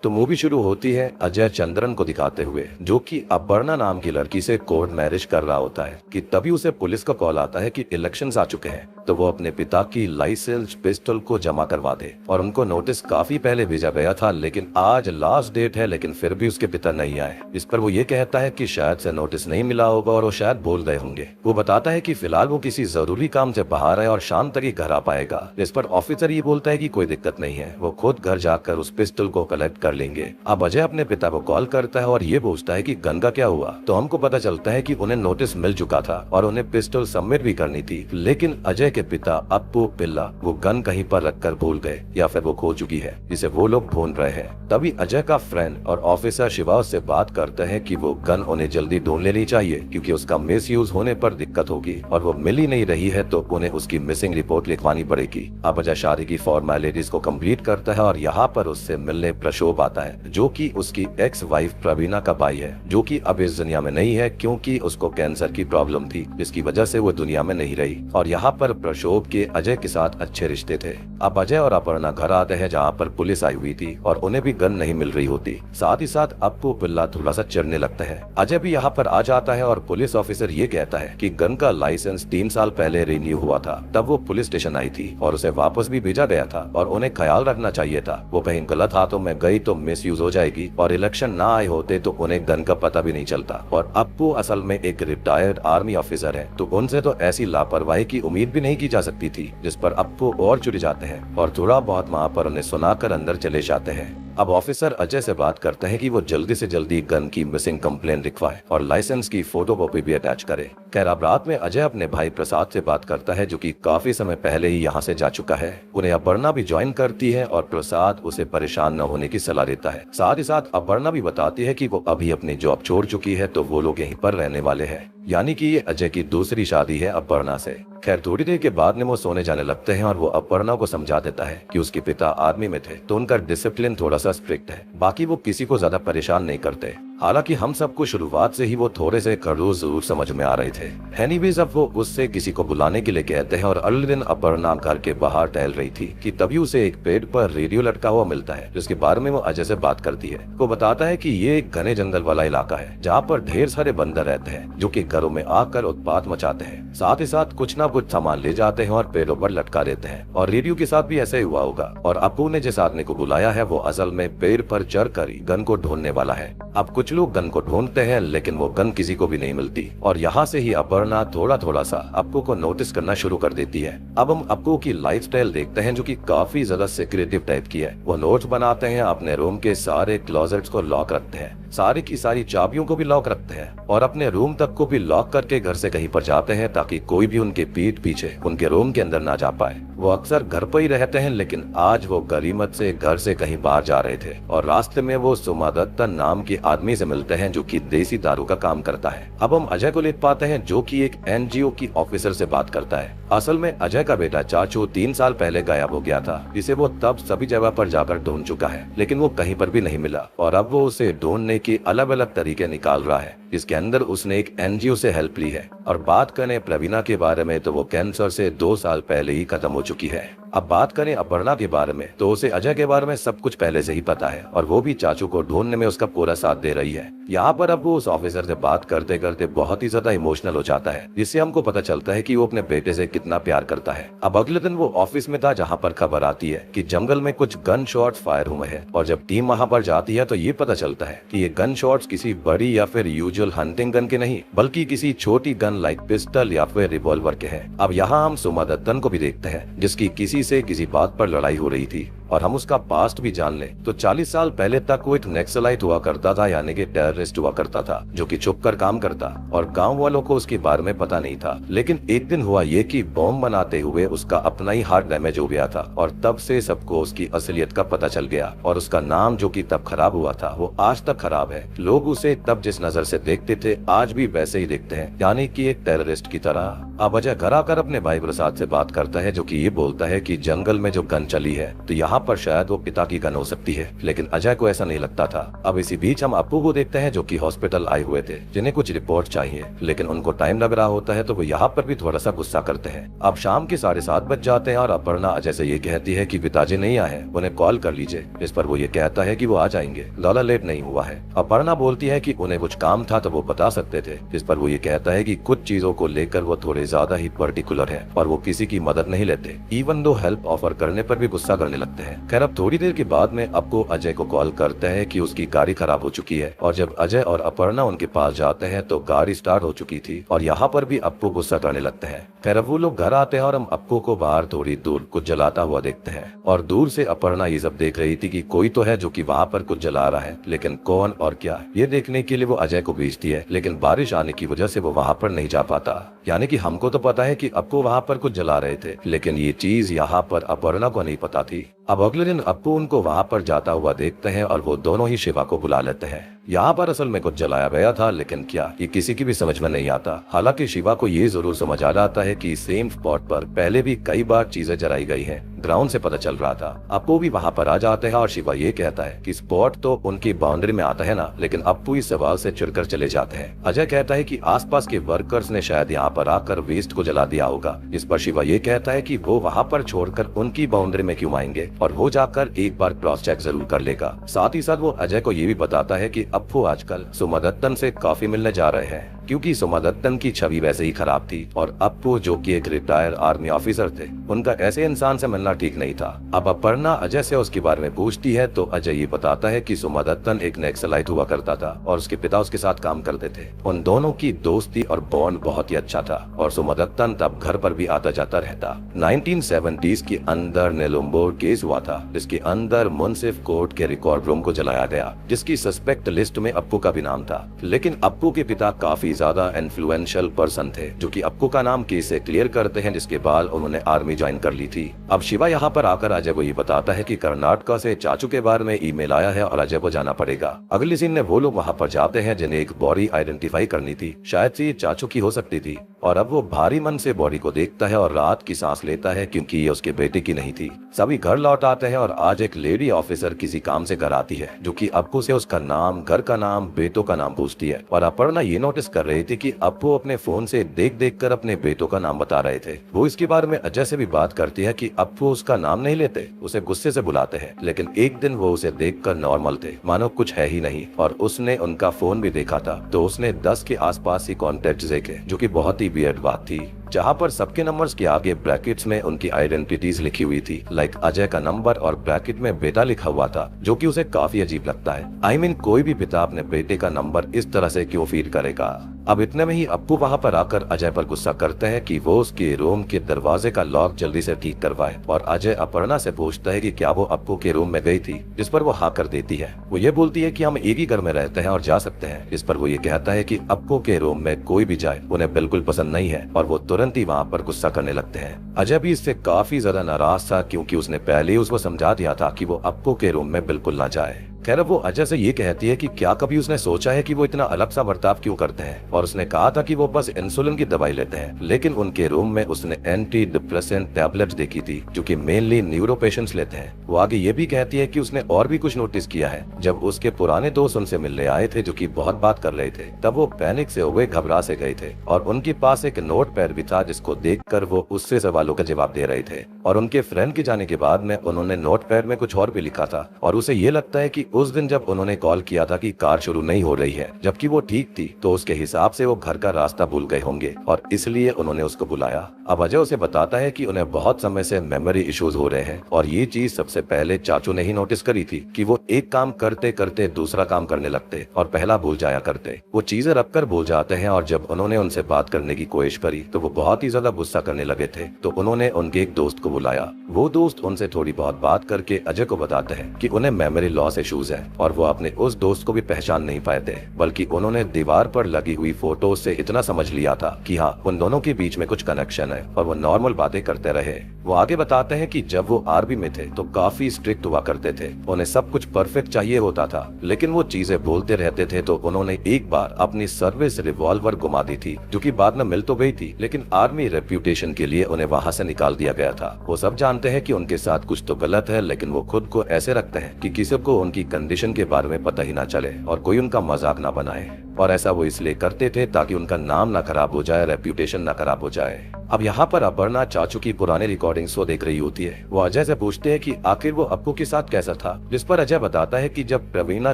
तो मूवी शुरू होती है अजय चंद्रन को दिखाते हुए, जो कि अपर्णा नाम की लड़की से कोर्ट मैरिज कर रहा होता है कि तभी उसे पुलिस का कॉल आता है कि इलेक्शंस आ चुके हैं, तो वो अपने पिता की लाइसेंस पिस्टल को जमा करवा दे। और उनको नोटिस काफी पहले भेजा गया था, लेकिन आज लास्ट डेट है, लेकिन फिर भी उसके पिता नहीं आए। इस पर वो ये कहता है कि शायद से नोटिस नहीं मिला होगा और वो शायद भूल गए होंगे। वो बताता है कि फिलहाल वो किसी जरूरी काम से बाहर है और शाम तक ही घर आ पाएगा। इस पर ऑफिसर ये बोलता है कि कोई दिक्कत नहीं है, वो खुद घर जाकर उस पिस्टल को कलेक्ट कर लेंगे। अब अजय अपने पिता को कॉल करता है और ये पूछता है कि गन का क्या हुआ, तो हमको पता चलता है कि उन्हें नोटिस मिल चुका था और उन्हें पिस्टल सबमिट भी करनी थी, लेकिन अजय के पिता अप्पू पिल्ला वो गन कहीं पर रखकर भूल गए या फिर वो खो चुकी है, जिसे वो लोग ढूंढ रहे हैं। तभी अजय का फ्रेंड और ऑफिसर शिवा उससे बात करते हैं कि वो गन उन्हें जल्दी ढूंढ लेनी चाहिए क्योंकि उसका मिस यूज होने पर दिक्कत होगी और वो मिल ही नहीं रही है, तो उन्हें उसकी मिसिंग रिपोर्ट लिखवानी पड़ेगी। अब अजय शादी की फॉर्मेलिटीज को कंप्लीट करता है और यहाँ पर उससे मिलने प्रशोभ आता है, जो कि उसकी एक्स वाइफ प्रवीणा का भाई है, जो कि अब इस दुनिया में नहीं है क्योंकि उसको कैंसर की प्रॉब्लम थी, जिसकी वजह से वो दुनिया में नहीं रही। और यहाँ पर प्रशोभ के अजय के साथ अच्छे रिश्ते थे। अब अजय और अपर्णा घर आते हैं जहाँ पर पुलिस आई हुई थी और उन्हें भी गन नहीं मिल रही होती। साथ ही साथ अप्पू पिल्ला थोड़ा सा चिढ़ने लगता है। अजय भी यहाँ पर आ जाता है और पुलिस ऑफिसर ये कहता है कि गन का लाइसेंस 3 साल पहले रिन्यू हुआ था, तब वो पुलिस स्टेशन आई थी और उसे वापस भी भेजा गया था और उन्हें ख्याल रखना चाहिए था, वो कहीं गलत हाथों में गई तो मिस यूज हो जाएगी और इलेक्शन ना आए होते तो उन्हें गन का पता भी नहीं चलता। और अप्पू असल में एक रिटायर्ड आर्मी ऑफिसर है, तो उनसे तो ऐसी लापरवाही की उम्मीद भी नहीं की जा सकती थी, जिस पर अप्पू और चिढ़ जाते हैं और थोड़ा बहुत वहाँ पर उन्हें सुनाकर अंदर चले जाते हैं। अब ऑफिसर अजय से बात करते हैं कि वो जल्दी से जल्दी गन की मिसिंग कंप्लेन लिखवाए और लाइसेंस की फोटोकॉपी भी अटैच करे। खैर अब रात में अजय अपने भाई प्रसाद से बात करता है, जो कि काफी समय पहले ही यहाँ से जा चुका है। उन्हें अपर्णा भी ज्वाइन करती है और प्रसाद उसे परेशान न होने की सलाह देता है। साथ ही साथ अपर्णा भी बताती है कि वो अभी अपनी जॉब छोड़ चुकी है, तो वो लोग यहीं पर रहने वाले हैं, यानी कि ये अजय की दूसरी शादी है अपर्णा से। खैर थोड़ी देर के बाद में वो सोने जाने लगते हैं और वो अपर्णा को समझा देता है कि उसके पिता आर्मी में थे, तो उनका डिसिप्लिन थोड़ा सा स्ट्रिक्ट है, बाकी वो किसी को ज्यादा परेशान नहीं करते। हालांकि हम सबको शुरुआत से ही वो थोड़े से खड़ूस जरूर समझ में आ रहे थे। एनीवेज अब वो उससे किसी को बुलाने के लिए कहते हैं और अगले दिन अपर्णा घर के बाहर टहल रही थी कि तभी उसे एक पेड़ पर रेडियो लटका हुआ मिलता है, जिसके बारे में वो अजय से बात करती है। वो बताता है कि ये एक घने जंगल वाला इलाका है जहाँ पर ढेर सारे बंदर रहते हैं, जो कि घरों में आकर उत्पात मचाते हैं, साथ ही साथ कुछ ना कुछ सामान ले जाते हैं और पेड़ों पर लटका देते हैं। और रेडियो के साथ भी ऐसा ही हुआ होगा। और अप्पू ने जिस आदमी को बुलाया है वो असल में पेड़ पर चढ़कर गन को ढूंढने वाला है। अब कुछ लोग गन को ढूंढते हैं, लेकिन वो गन किसी को भी नहीं मिलती और यहाँ से ही अपर्णा थोड़ा थोड़ा सा अप्पू को नोटिस करना शुरू कर देती है। अब हम अप्पू की लाइफस्टाइल देखते हैं, जो कि काफी ज्यादा सिक्रेटिव टाइप की है। वो नोट्स बनाते हैं, अपने रूम के सारे क्लोजेट्स को लॉक रखते हैं, सारी की सारी चाबियों को भी लॉक रखते हैं और अपने रूम तक को भी लॉक करके घर से कहीं पर जाते हैं, ताकि कोई भी उनके पीठ पीछे उनके रूम के अंदर ना जा पाए। वो अक्सर घर पर ही रहते हैं, लेकिन आज वो गरीमत से घर से कहीं बाहर जा रहे थे और रास्ते में वो सुमादत्ता नाम के आदमी से मिलते हैं, जो कि देसी दारू का काम करता है। अब हम अजय को ले पाते हैं, जो कि एक एनजीओ की ऑफिसर से बात करता है। असल में अजय का बेटा चाचू 3 साल पहले गायब हो गया था, जिसे वो तब सभी जगह पर जाकर ढूंढ चुका है, लेकिन वो कहीं पर भी नहीं मिला और अब वो उसे ढूंढने की अलग अलग तरीके निकाल रहा है, जिसके अंदर उसने एक एनजीओ से हेल्प ली है। और बात करें प्रवीणा के बारे में, तो वो कैंसर से 2 साल पहले ही खत्म हो चुकी है। अब बात करें अपर्णा के बारे में, तो उसे अजय के बारे में सब कुछ पहले से ही पता है और वो भी चाचू को ढूंढने में उसका पूरा साथ दे रही है। यहाँ पर अब वो उस ऑफिसर से बात करते करते बहुत ही ज्यादा इमोशनल हो जाता है, जिससे हमको पता चलता है कि वो अपने बेटे से कितना प्यार करता है। अब अगले दिन वो ऑफिस में था, जहाँ पर खबर आती है कि जंगल में कुछ गन शॉट्स फायर हुए हैं और जब टीम वहाँ पर जाती है तो ये पता चलता है कि ये गन शॉट्स किसी बड़ी या फिर यूजुअल हंटिंग गन के नहीं, बल्कि किसी छोटी गन लाइक पिस्टल या फिर रिवॉल्वर के हैं। अब यहाँ हम सुमा दत्तन को भी देखते हैं, जिसकी किसी से किसी बात पर लड़ाई हो रही थी। और हम उसका पास्ट भी जान ले तो 40 साल पहले तक वो एक नक्सलाइट हुआ करता था, यानी कि टेररिस्ट हुआ करता था, जो कि छुप कर काम करता और गांव वालों को उसके बारे में पता नहीं था। लेकिन एक दिन हुआ ये कि बॉम्ब बनाते हुए उसका अपना ही हार्ट डैमेज हो गया था और तब से सबको उसकी असलियत का पता चल गया और उसका नाम जो कि तब खराब हुआ था वो आज तक खराब है। लोग उसे तब जिस नजर से देखते थे आज भी वैसे ही देखते हैं, यानी कि एक टेररिस्ट की तरह। अब अजय घर आकर अपने भाई प्रसाद से बात करता है, जो कि ये बोलता है कि जंगल में जो गन चली है तो यहाँ पर शायद वो पिता की गन हो सकती है, लेकिन अजय को ऐसा नहीं लगता था। अब इसी बीच हम अप्पू को देखते हैं, जो कि हॉस्पिटल आए हुए थे, जिन्हें कुछ रिपोर्ट चाहिए, लेकिन उनको टाइम लग रहा होता है तो वो यहाँ पर भी थोड़ा सा गुस्सा करते हैं। अब शाम के 7:30 बज जाते हैं और अपर्णा अजय से ये कहती है कि पिताजी नहीं आए, उन्हें कॉल कर लीजिए। इस पर वो ये कहता है कि वो आ जाएंगे, ज्यादा लेट नहीं हुआ है। अपर्णा बोलती है कि उन्हें कुछ काम था तो वो बता सकते थे। इस पर वो ये कहता है कि कुछ चीजों को लेकर वो थोड़े ज्यादा ही पर्टिकुलर है और वो किसी की मदद नहीं लेते, इवन दो हेल्प ऑफर करने पर भी गुस्सा करने लगते हैं। खैर अब थोड़ी देर के बाद में अप्पू अजय को कॉल करता है कि उसकी गाड़ी खराब हो चुकी है, और जब अजय और अपर्णा उनके पास जाते हैं तो गाड़ी स्टार्ट हो चुकी थी और यहाँ पर भी अप्पू गुस्सा करने लगते हैं। खैर अब वो लोग घर आते हैं और हम अप्पू को बाहर थोड़ी दूर कुछ जलाता हुआ देखते हैं, और दूर से अपर्णा ये सब देख रही थी कि कोई तो है जो कि वहाँ पर कुछ जला रहा है, लेकिन कौन और क्या ये देखने के लिए वो अजय को भेजती है, लेकिन बारिश आने की वजह से वो वहाँ पर नहीं जा पाता। यानी कि हमको तो पता है कि अप्पू वहाँ पर कुछ जला रहे थे, लेकिन ये चीज यहाँ पर अपर्णा को नहीं पता थी। अब अगले दिन अप्पू उनको वहाँ पर जाता हुआ देखते हैं और वो दोनों ही शिवा को बुला लेते हैं। यहाँ पर असल में कुछ जलाया गया था, लेकिन क्या ये किसी की भी समझ में नहीं आता। हालांकि शिवा को ये जरूर समझ आ जाता है कि सेम स्पॉट पर पहले भी कई बार चीजें जलाई गई हैं, ग्राउंड से पता चल रहा था। अप्पू भी वहाँ पर आ जाते हैं और शिवा ये कहता है कि स्पॉट तो उनकी बाउंड्री में आता है ना, लेकिन अप्पू इस सवाल से चिढ़कर चले जाते हैं। अजय कहता है कि आसपास के वर्कर्स ने शायद यहाँ पर आकर वेस्ट को जला दिया होगा। इस पर शिवा ये कहता है कि वो वहाँ पर छोड़कर उनकी बाउंड्री में क्यों आएंगे, और वो जाकर एक बार क्रॉस चेक जरूर कर लेगा। साथ ही साथ वो अजय को ये भी बताता है कि अप्पू आजकल सुमदत्तन से काफी मिलने जा रहे हैं, क्योंकि सुमदत्तन की छवि वैसे ही खराब थी और अप्पू जो कि एक रिटायर आर्मी ऑफिसर थे, उनका ऐसे इंसान से मिलना ठीक नहीं था। अब अपर्णा अजय से उसके बारे में पूछती है तो अजय ये बताता है कि सुमदत्तन एक नक्सलाइट हुआ करता था और उसके पिता उसके साथ काम करते थे। उन दोनों की दोस्ती और बॉन्ड बहुत ही अच्छा था और सुमदत्तन तब घर पर भी आता जाता रहता। 1970s के अंदर नेलुम्बोर केस हुआ था, जिसके अंदर मुंसिफ कोर्ट के रिकॉर्ड रूम को जलाया गया, जिसकी सस्पेक्ट लिस्ट में अप्पू का भी नाम था। लेकिन अप्पू के पिता काफी ज्यादा इन्फ्लुएंशियल पर्सन थे, जो कि अप्पू का नाम केस से क्लियर करते हैं, जिसके बाद उन्होंने आर्मी ज्वाइन कर ली थी। अब शिवा यहाँ पर आकर अजय को ये बताता है कि कर्नाटका से चाचू के बारे में ईमेल आया है और अजय को जाना पड़ेगा। अगले सीन में वो लोग वहाँ पर जाते हैं, जिन्हें एक बॉडी आइडेंटिफाई करनी थी, शायद से ये चाचू की हो सकती थी। और अब वो भारी मन से बॉडी को देखता है और रात की सांस लेता है, क्योंकि ये उसके बेटे की नहीं थी। सभी घर लौट आते हैं और आज एक लेडी ऑफिसर किसी काम से घर आती है, जो कि अप्पू से उसका नाम, घर का नाम, बेटों का नाम पूछती है। और अपर्णा ये नोटिस कर रही थी कि अप्पू अपने फोन से देख देख कर अपने बेटों का नाम बता रहे थे। वो इसके बारे में अजय से भी बात करती है कि अप्पू उसका नाम नहीं लेते, उसे गुस्से से बुलाते हैं, लेकिन एक दिन वो उसे देखकर नॉर्मल थे, मानो कुछ है ही नहीं। और उसने उनका फोन भी देखा था तो उसने 10 के आसपास ही कॉन्टेक्ट देखे, जो कि बहुत ही वियर्ड बात थी, जहाँ पर सबके नंबर्स के आगे ब्रैकेट्स में उनकी आइडेंटिटीज लिखी हुई थी। लाइक अजय का नंबर और ब्रैकेट में बेटा लिखा हुआ था, जो कि उसे काफी अजीब लगता है। I mean, कोई भी पिता अपने बेटे का नंबर इस तरह से क्यों फीड करेगा। अब इतने में ही अप्पू वहाँ पर आकर अजय पर गुस्सा करते हैं कि वो उसके रूम के दरवाजे का लॉक जल्दी से ठीक करवाए, और अजय अपर्णा से पूछता है कि क्या वो अप्पू के रूम में गई थी, जिस पर वो हाँ कर देती है। वो ये बोलती है कि हम एक ही घर में रहते हैं और जा सकते हैं। इस पर वो ये कहता है कि अप्पू के रूम में कोई भी जाए उन्हें बिल्कुल पसंद नहीं है, और वो तुरंत ही वहाँ पर गुस्सा करने लगते हैं। अजय भी इससे काफी ज्यादा नाराज था, क्योंकि उसने पहले ही उसको समझा दिया था कि वो अप्पू के रूम में बिल्कुल ना जाए। खैर वो अजय से ये कहती है कि क्या कभी उसने सोचा है कि वो इतना अलग सा बर्ताव क्यों करते हैं, और उसने कहा था कि वो बस इंसुलिन की दवाई लेते हैं, लेकिन उनके रूम में उसने एंटी डिप्रेसेंट टैबलेट्स देखी थी, जो कि मेनली न्यूरो पेशेंट्स लेते हैं। वो आगे ये भी कहती है कि उसने और भी कुछ नोटिस किया है। जब उसके पुराने दोस्त उनसे मिलने आए थे, जो कि बहुत बात कर रहे थे, तब वो पैनिक से हुए घबरा से गए थे, और उनके पास एक नोट पैड भी था, जिसको देखकर वो उससे सवालों का जवाब दे रहे थे। और उनके फ्रेंड के जाने के बाद में उन्होंने नोट पैड में कुछ और भी लिखा था, और उसे ये लगता है कि उस दिन जब उन्होंने कॉल किया था कि कार शुरू नहीं हो रही है, जबकि वो ठीक थी, तो उसके हिसाब से वो घर का रास्ता भूल गए होंगे और इसलिए उन्होंने उसको बुलाया। अब अजय उसे बताता है कि उन्हें बहुत समय से मेमोरी इश्यूज हो रहे हैं, और ये चीज सबसे पहले चाचू ने ही नोटिस करी थी कि वो एक काम करते करते दूसरा काम करने लगते और पहला भूल जाया करते। वो चीजें रखकर भूल जाते हैं, और जब उन्होंने उनसे बात करने की कोशिश करी तो वो बहुत ही ज्यादा गुस्सा करने लगे थे। तो उन्होंने उनके एक दोस्त को बुलाया। वो दोस्त उनसे थोड़ी बहुत बात करके अजय को बताते हैं कि उन्हें मेमोरी लॉस इश्यूज कंफ्यूज है और वो अपने उस दोस्त को भी पहचान नहीं पाए थे, बल्कि उन्होंने दीवार पर लगी हुई फोटो से इतना समझ लिया था कि हाँ, उन दोनों के बीच में कुछ कनेक्शन है और वो नॉर्मल बातें करते रहे। वो आगे बताते हैं कि जब वो आर्मी में थे तो काफी स्ट्रिक्ट हुआ करते थे, उन्हें सब कुछ परफेक्ट चाहिए होता था, लेकिन वो चीजें बोलते रहते थे। तो उन्होंने एक बार अपनी सर्विस रिवॉल्वर घुमा दी थी, जो कि बाद में मिल तो गई थी, लेकिन आर्मी रेप्यूटेशन के लिए उन्हें वहां से निकाल दिया गया था। वो सब जानते हैं कि उनके साथ कुछ तो गलत है, लेकिन वो खुद को ऐसे रखते हैं कि किसी को उनकी कंडीशन के बारे में पता ही ना चले और कोई उनका मजाक ना बनाए। और ऐसा वो इसलिए करते थे ताकि उनका नाम ना खराब हो जाए, रेप्यूटेशन ना खराब हो जाए। अब यहाँ पर अपर्णा चाचू की पुरानी रिकॉर्डिंग शो देख रही होती है। वो अजय से पूछते हैं कि आखिर वो अप्पू के साथ कैसा था, जिस पर अजय बताता है कि जब प्रवीणा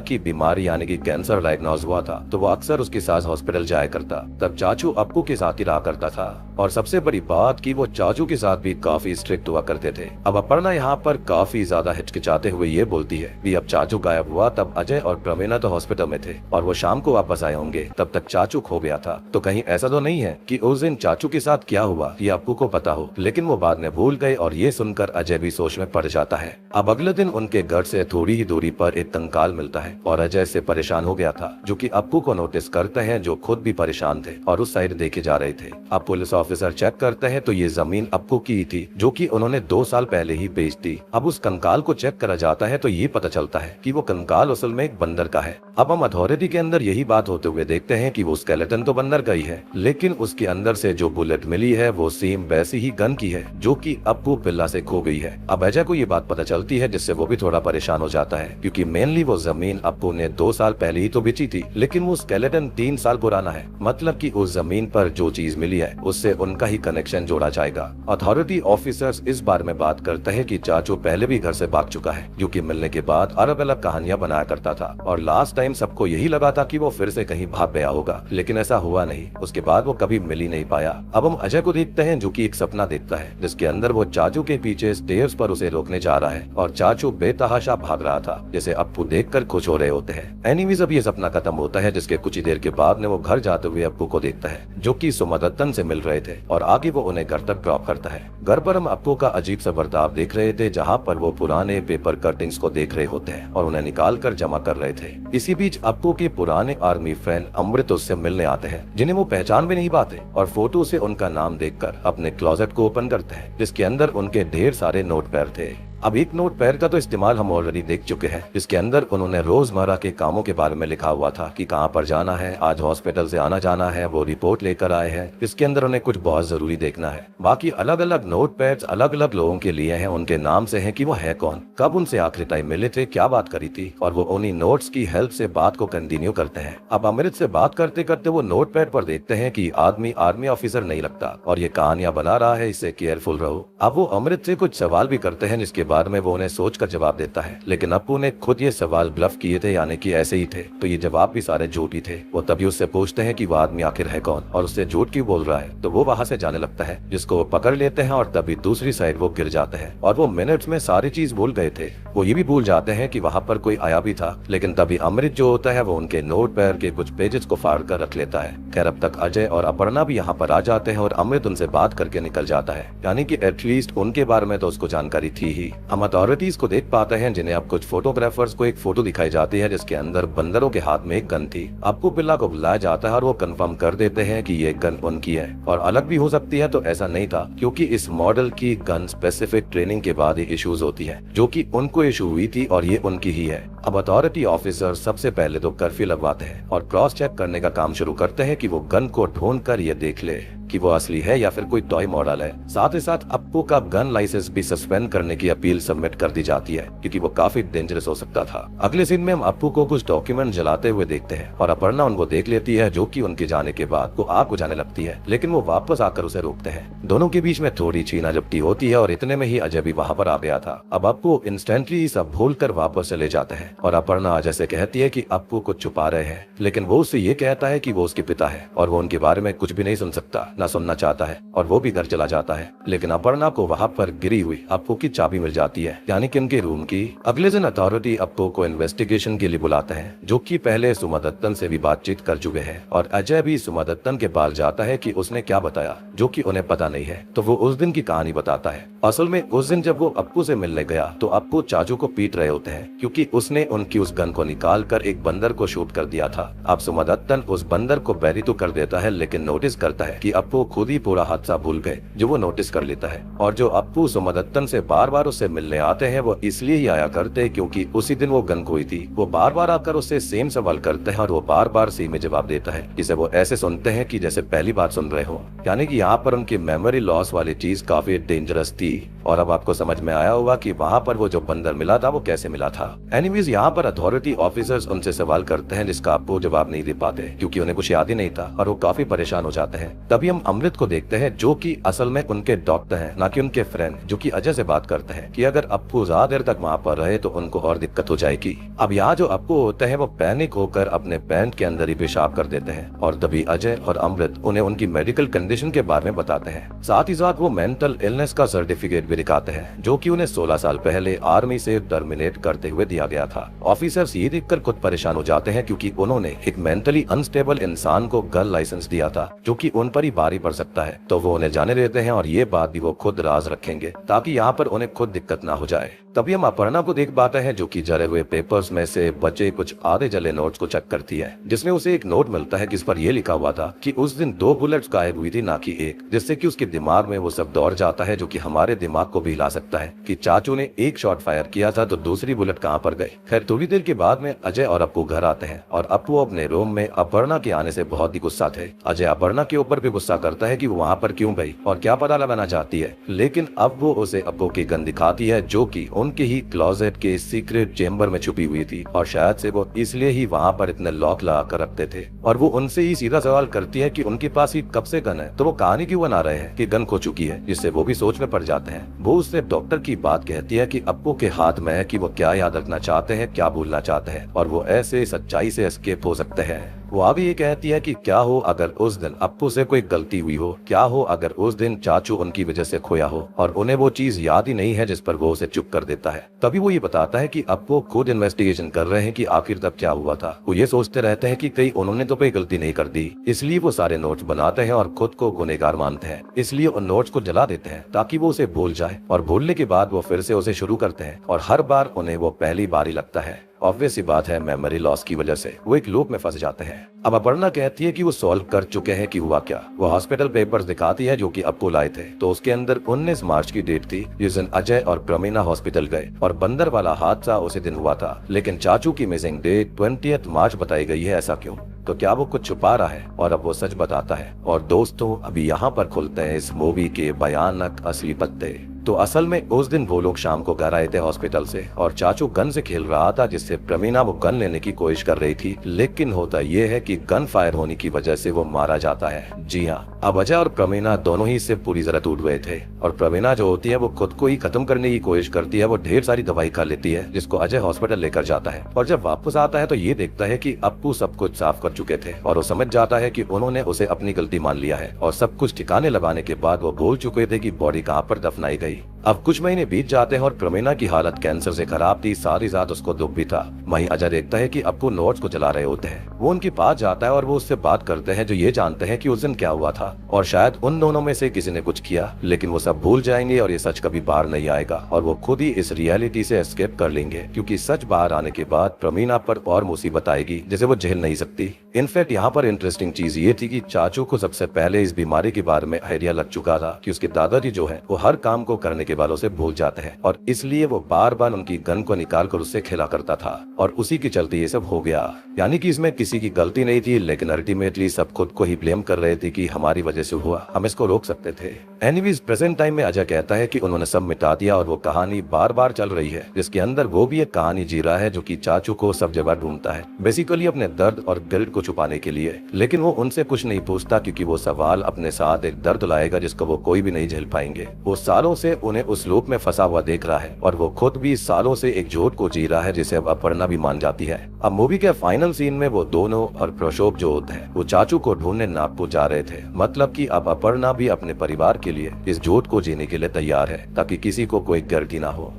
की बीमारी यानी कि कैंसर डायग्नोज हुआ था तो वो अक्सर उसके साथ हॉस्पिटल जाया करता। तब चाचू अप्पू के साथ ही रहा करता था और सबसे बड़ी बात कि वो चाचू के साथ भी काफी स्ट्रिक्ट हुआ करते थे। अब अपर्णा यहाँ पर काफी ज्यादा हिचकिचाते हुए ये बोलती है कि अब चाचू गायब हुआ तब अजय और प्रवीणा तो हॉस्पिटल में थे और वो शाम को वापस आए होंगे, तब तक चाचू खो गया था। तो कहीं ऐसा तो नहीं है कि उस दिन चाचू के साथ क्या हुआ ये अप्पू को पता हो, लेकिन वो बाद में भूल गए और ये सुनकर अजय भी सोच में पड़ जाता है। अब अगले दिन उनके घर से थोड़ी ही दूरी पर एक कंकाल मिलता है और अजय से परेशान हो गया था, जो कि अप्पू को नोटिस करते हैं, जो खुद भी परेशान थे और उस साइड देखे जा रहे थे। अब पुलिस ऑफिसर चेक करते हैं तो ये जमीन अप्पू की थी, जो कि उन्होंने 2 साल पहले ही बेच दी। अब उस कंकाल को चेक करा जाता है तो ये पता चलता है कि वो कंकाल असल में एक बंदर का है। अब हम अथॉरिटी के अंदर यही बात होते हुए देखते हैं कि वो स्केलेटन तो बंदर का ही है, लेकिन उसके अंदर से जो बुलेट मिली है वो सेम वैसी ही गन की है जो कि अप्पू पिल्ला से खो गई है। अब अजय को ये बात पता चलती है, जिससे वो भी थोड़ा परेशान हो जाता है, क्योंकि मेनली वो जमीन अप्पू ने 2 साल पहले ही तो बेची थी, लेकिन वो स्केलेटन 3 साल पुराना है। मतलब कि उस जमीन पर जो चीज मिली है उससे उनका ही कनेक्शन जोड़ा जाएगा। अथॉरिटी ऑफिसर्स इस बारे में बात करते हैं कि चाचू पहले भी घर से भाग चुका है, जो कि मिलने के बाद अलग अलग कहानियां बनाया करता था और लास्ट टाइम सबको यही लगा था कि वो फिर से कहीं भाग गया होगा, लेकिन ऐसा हुआ नहीं। उसके बाद वो कभी मिल ही नहीं पाया। अब हम अजय को देखते हैं, जो कि एक सपना देखता है जिसके अंदर वो चाचू के पीछे स्टेयर्स पर उसे रोकने जा रहा है और चाचू बेतहाशा भाग रहा था, जिसे अप्पू देखकर खुश हो रहे होते हैं। एनीवेज अब ये सपना खत्म होता है, जिसके कुछ ही देर के बाद वो घर जाते हुए अप्पू को देखता है, जो कि सुमदत्तन से मिल रहे थे और आगे वो उन्हें घर तक ड्रॉप करता है। घर पर हम अप्पू का अजीब सा बर्ताव देख रहे थे, जहाँ पर वो पुराने पेपर कटिंग्स को देख रहे होते हैं और उन्हें निकाल कर जमा कर रहे थे। इसी बीच अप्पू के पुराने आर्मी फ्रेंड अमृत उससे मिलने आते हैं, जिन्हें वो पहचान भी नहीं पाते और फोटो से उनका नाम देखकर अपने क्लोजेट को ओपन करते हैं, जिसके अंदर उनके ढेर सारे नोटपैड थे। अब एक नोटपैड का तो इस्तेमाल हम ऑलरेडी देख चुके हैं, जिसके अंदर उन्होंने रोजमर्रा के कामों के बारे में लिखा हुआ था कि कहाँ पर जाना है, आज हॉस्पिटल से आना जाना है, वो रिपोर्ट लेकर आए हैं, इसके अंदर उन्हें कुछ बहुत जरूरी देखना है। बाकी अलग अलग नोटपैड्स अलग अलग लोगों के लिए हैं, उनके नाम से है कि वो है कौन, कब उनसे आखिरी टाइम मिले थे, क्या बात करी थी, और वो उन्हीं नोट्स की हेल्प से बात को कंटिन्यू करते हैं। अब अमृत से बात करते करते वो नोटपैड पर देखते हैं कि आदमी आर्मी ऑफिसर नहीं लगता और ये कहानियां बना रहा है, इससे केयरफुल रहो। अब वो अमृत से कुछ सवाल भी करते हैं, जिसके बारे में वो उन्हें सोच कर जवाब देता है, लेकिन अप्पू ने खुद ये सवाल ब्लफ किए थे, यानी कि ऐसे ही थे, तो ये जवाब भी सारे झूठ ही थे। वो तभी उससे पूछते हैं कि वो आदमी आखिर है कौन और उससे झूठ क्यों बोल रहा है, तो वो वहाँ से जाने लगता है, जिसको वो पकड़ लेते हैं और तभी दूसरी साइड वो गिर जाते हैं और वो मिनट्स में सारी चीज भूल गए थे। वो ये भी भूल जाते हैं कि वहाँ पर कोई आया भी था, लेकिन तभी अमृत जो होता है वो उनके नोटपैड के कुछ पेजेस को फाड़ कर रख लेता है। खैर अब तक अजय और अपर्णा भी यहाँ पर आ जाते हैं और अमृत उनसे बात करके निकल जाता है, यानी कि एटलीस्ट उनके बारे में तो उसको जानकारी थी ही। हम अथॉरिटीज को देख पाते हैं, जिन्हें अब कुछ फोटोग्राफर्स को एक फोटो दिखाई जाती है, जिसके अंदर बंदरों के हाथ में एक गन थी। अप्पू पिल्ला को बुलाया जाता है और वो कंफर्म कर देते हैं कि ये गन उनकी है और अलग भी हो सकती है, तो ऐसा नहीं था, क्योंकि इस मॉडल की गन स्पेसिफिक ट्रेनिंग के बाद ही इश्यूज होती है, जो कि उनको इशू हुई थी और ये उनकी ही है। अब अथॉरिटी ऑफिसर सबसे पहले तो कर्फ्यू लगवाते हैं और क्रॉस चेक करने का काम शुरू करते हैं कि वो गन को ढूंढ कर ये देख ले कि वो असली है या फिर कोई टॉय मॉडल है। साथ ही साथ अप्पू का गन लाइसेंस भी सस्पेंड करने की अपील सबमिट कर दी जाती है, क्योंकि वो काफी डेंजरस हो सकता था। अगले सीन में हम अप्पू को कुछ डॉक्यूमेंट जलाते हुए देखते हैं और अपर्णा उनको देख लेती है, जो कि उनके जाने के बाद वो आग बुझाने लगती है, लेकिन वो वापस आकर उसे रोकते हैं। दोनों के बीच में थोड़ी छीना झपटी होती है और इतने में ही अजय भी वहाँ पर आ गया था। अब अप्पू इंस्टेंटली सब भूल कर वापस चले जाते हैं और अपर्णा अजय से कहती है कि अप्पू को छुपा रहे हैं, लेकिन वो उससे ये कहता है कि वो उसके पिता है और वो उनके बारे में कुछ भी नहीं सुन सकता, ना सुनना चाहता है और वो भी घर चला जाता है। लेकिन अपर्णा को वहाँ पर गिरी हुई अप्पू की चाबी मिल जाती है, यानी कि उनके रूम की। अगले दिन अथॉरिटी अप्पू को इन्वेस्टिगेशन के लिए बुलाते हैं, जो कि पहले सुमा दत्तन से भी बातचीत कर चुके हैं। और अजय भी सुमा दत्तन के पास जाता है कि उसने क्या बताया जो कि उन्हें पता नहीं है। तो वो उस दिन की कहानी बताता है। असल में उस दिन जब वो अप्पू से मिलने गया तो अप्पू चाचू को पीट रहे होते हैं, क्योंकि उसने उनकी उस गन को निकाल कर एक बंदर को शूट कर दिया था। अब सुमा दत्तन उस बंदर को बैरी तो कर देता है, लेकिन नोटिस करता है कि अप्पू खुद ही पूरा हादसा भूल गए, जो वो नोटिस कर लेता है। और जो अप्पू सुमा दत्तन से बार बार उससे मिलने आते हैं वो इसलिए ही आया करते क्योंकि उसी दिन वो गन खोई थी। वो बार बार आकर उससे सेम सवाल करते हैं और वो बार बार सी में जवाब देता है, जिसे वो ऐसे सुनते हैं कि जैसे पहली बार सुन रहे हो। यानी कि यहाँ पर उनकी मेमोरी लॉस वाली चीज काफी डेंजरस थी। और अब आपको समझ में आया होगा कि वहाँ पर वो जो बंदर मिला था वो कैसे मिला था। एनीवेज यहाँ पर अथॉरिटी ऑफिसर्स उनसे सवाल करते हैं जिसका अप्पू जवाब नहीं दे पाते, क्योंकि उन्हें कुछ याद ही नहीं था और वो काफी परेशान हो जाते हैं। तभी हम अमृत को देखते हैं, जो कि असल में उनके डॉक्टर हैं, ना कि उनके फ्रेंड, जो कि अजय से बात करते हैं कि अगर अप्पू ज्यादा देर तक वहाँ पर रहे तो उनको और दिक्कत हो जाएगी। अब यहाँ जो अप्पू होते हैं वो पैनिक होकर अपने पैंट के अंदर ही पेशाब कर देते हैं। और तभी अजय और अमृत उन्हें उनकी मेडिकल कंडीशन के बारे में बताते हैं। साथ ही साथ वो मेंटल इलनेस का सर्टिफिकेट भी दिखाते हैं, जो कि उन्हें 16 साल पहले आर्मी से टर्मिनेट करते हुए दिया गया था। ऑफिसर्स ये देखकर खुद परेशान हो जाते हैं, क्योंकि उन्होंने एक मेंटली अनस्टेबल इंसान को गन लाइसेंस दिया था, जो कि उन पर ही भारी पड़ सकता है। तो वो उन्हें जाने देते हैं और ये बात भी वो खुद राज रखेंगे, ताकि यहाँ पर उन्हें खुद दिक्कत ना हो जाए। तभी हम अपर्णा को देख पाते हैं, जो कि जले हुए पेपर्स में से बचे कुछ आधे जले नोट्स को चेक करती है, जिसमें उसे एक नोट मिलता है जिस पर यह लिखा हुआ था कि उस दिन 2 बुलेट्स गायब हुई थी, ना कि एक, जिससे कि उसके दिमाग में वो सब दौड़ जाता है, जो कि हमारे दिमाग को भी हिला सकता है कि चाचू ने एक शॉट फायर किया था तो दूसरी बुलेट कहाँ पर गई। खैर थोड़ी देर के बाद में अजय और अप्पू घर आते हैं और अप्पू अपने रूम में अपर्णा के आने से बहुत ही गुस्सा थे। अजय अपर्णा के ऊपर भी गुस्सा करता है कि वो वहाँ पर क्यों गई और क्या पता लगाना चाहती है, लेकिन अब वो उसे अप्पू की गन दिखाती है, जो कि उनके ही क्लोजेट के सीक्रेट चेम्बर में छुपी हुई थी। और शायद से वो इसलिए ही वहाँ पर इतने लॉक लगा कर रखते थे। और वो उनसे ही सीधा सवाल करती है कि उनके पास ही कब से गन है, तो वो कहानी क्यों बना रहे हैं कि गन खो चुकी है, जिससे वो भी सोच में पड़ जाते हैं। वो उससे डॉक्टर की बात कहती है कि अप्पू के हाथ में है कि वो क्या याद रखना चाहते हैं, क्या भूलना चाहते हैं, और वो ऐसे सच्चाई से एस्केप हो सकते हैं। वो आगे ये कहती है कि क्या हो अगर उस दिन अप्पू से कोई गलती हुई हो, क्या हो अगर उस दिन चाचू उनकी वजह से खोया हो और उन्हें वो चीज याद ही नहीं है जिस पर वो उसे चुप कर देता है। तभी वो ये बताता है कि अप्पू खुद इन्वेस्टिगेशन कर रहे हैं कि आखिर तब क्या हुआ था। वो ये सोचते रहते हैं कि कहीं उन्होंने तो कोई गलती नहीं कर दी, इसलिए वो सारे नोट्स बनाते हैं और खुद को गुनहगार मानते हैं। इसलिए उन नोट्स को जला देते हैं ताकि वो उसे भूल जाए, और भूलने के बाद वो फिर से उसे शुरू करते हैं और हर बार उन्हें वो पहली बार ही लगता है। ऑब्वियस सी बात है, मेमोरी लॉस की वजह से वो एक लूप में फंस जाते हैं। अब अपर्णा कहती है कि वो सॉल्व कर चुके हैं कि हुआ क्या। वो हॉस्पिटल पेपर्स दिखाती है जो कि अप्पू लाए थे, तो उसके अंदर 19 मार्च की डेट थी, जिस दिन अजय और प्रमीना हॉस्पिटल गए और बंदर वाला हादसा उसी दिन हुआ था। लेकिन चाचू की मिसिंग डेट 20 मार्च बताई गई है, ऐसा क्यों? तो क्या वो कुछ छुपा रहा है? और अब वो सच बताता है। और दोस्तों अभी यहाँ पर खुलते हैं इस मूवी के भयानक असली पत्ते। तो असल में उस दिन वो लोग शाम को घर आए थे हॉस्पिटल से और चाचू गन से खेल रहा था, जिससे प्रमीना वो गन लेने की कोशिश कर रही थी। लेकिन होता ये है कि गन फायर होने की वजह से वो मारा जाता है। जी हाँ, अब अजय और प्रमीना दोनों ही से पूरी तरह टूट गए थे और प्रमीना जो होती है वो खुद को ही खत्म करने की कोशिश करती है। वो ढेर सारी दवाई खा लेती है, जिसको अजय हॉस्पिटल लेकर जाता है। और जब वापस आता है तो ये देखता है कि अप्पू सब कुछ साफ कर चुके थे और वो समझ जाता है कि उन्होंने उसे अपनी गलती मान लिया है। और सब कुछ ठिकाने लगाने के बाद वो भूल चुके थे कि बॉडी कहाँ पर दफनाई गई। अब कुछ महीने बीत जाते हैं और प्रमीना की हालत कैंसर से खराब थी, सारी रात उसको दुख भी था। वहीं अजय देखता है कि अप्पू नोट्स को जला रहे होते हैं। वो उनके पास जाता है और वो उससे बात करते हैं, जो ये जानते हैं कि उस दिन क्या हुआ था और शायद उन दोनों में से किसी ने कुछ किया, लेकिन वो सब भूल जाएंगे और ये सच कभी बाहर नहीं आएगा और वो खुद ही इस रियलिटी से एस्केप कर लेंगे, क्योंकि सच बाहर आने के बाद प्रमीना पर और मुसीबत आएगी जिसे वो झेल नहीं सकती। इनफैक्ट यहाँ पर इंटरेस्टिंग चीज ये थी कि चाचू को सबसे पहले इस बीमारी के बारे में आइडिया लग चुका था कि उसके दादाजी जो है वो हर काम को करने के बाद उसे भूल जाते हैं और इसलिए वो बार बार उनकी गन को निकाल कर उससे खेला करता था और उसी के चलते ये सब हो गया। यानी कि इसमें किसी की गलती नहीं थी, लेकिन अल्टीमेटली सब खुद को ही ब्लेम कर रहे थे कि हमारी वजह से हुआ, हम इसको रोक सकते थे। एनीवेज प्रेजेंट टाइम में अजय कहता है कि उन्होंने सब मिटा दिया और वो कहानी बार बार चल रही है, जिसके अंदर वो भी एक कहानी जी रहा है जो कि चाचू को सब जगह ढूंढता है, बेसिकली अपने दर्द और गिल्ट को छुपाने के लिए। लेकिन वो उनसे कुछ नहीं पूछता, क्योंकि वो सवाल अपने साथ एक दर्द लाएगा जिसको वो कोई भी नहीं झेल पाएंगे। वो सालों से उन्हें उन्हें उस लूप में फंसा हुआ देख रहा है और वो खुद भी सालों से एक झूठ को जी रहा है जिसे अब अपर्णा भी मान जाती है। अब मूवी के फाइनल सीन में वो दोनों और प्रशोभ जो होते हैं वो चाचू को ढूंढने नागपुर जा रहे थे। मतलब कि अब अपर्णा भी अपने परिवार के लिए इस झूठ को जीने के लिए तैयार है ताकि किसी को कोई गिल्टी ना हो।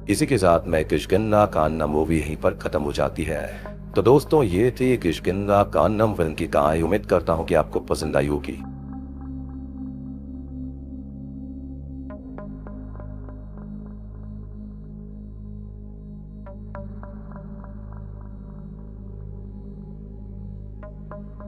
इसी के साथ मैं किष्किंधा कान्नम मूवी यहीं पर खत्म हो जाती है। तो दोस्तों ये थी किष्किंधा कान्नम फिल्म की कहानी। उम्मीद करता हूँ कि आपको पसंद आई होगी।